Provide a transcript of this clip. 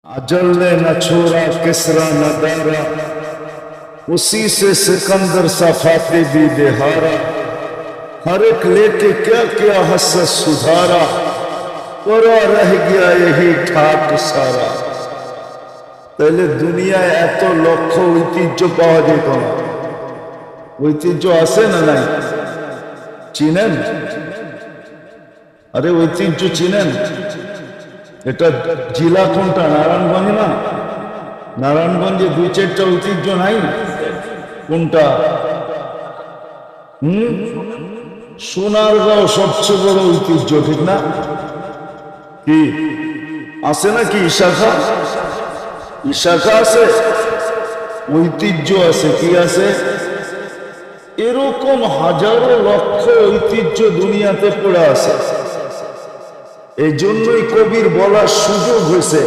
अजल ने न छोड़ा किसरा न दारा, उसी से सिकंदर सा फाते भी बेहारा। हर एक लेके क्या क्या हसरत सुधारा, परा रह गया यही ठाक सारा। তাহলে দুনিয়ায় এত লক্ষ ঐতিহ্য পাওয়া যেত না। ঐতিহ্য আছে না নাই? চিনেন? আরে ঐতিহ্য চিনেন? এটা জেলা কোনটা? নারায়ণগঞ্জ না? নারায়ণগঞ্জে দুই চারটা ঐতিহ্য নাই? কোনটা? সোনারগাঁও সবচেয়ে বড় ঐতিহ্য, ঠিক না? কি আছে নাকি? শাখা শাখা আছে, ঐতিহ্য আছে। কি আছে? এরকম হাজারো লক্ষ ঐতিহ্য দুনিয়াতে পড়ে আছে। এই জন্যই কবির বলার সুযোগ হয়েছে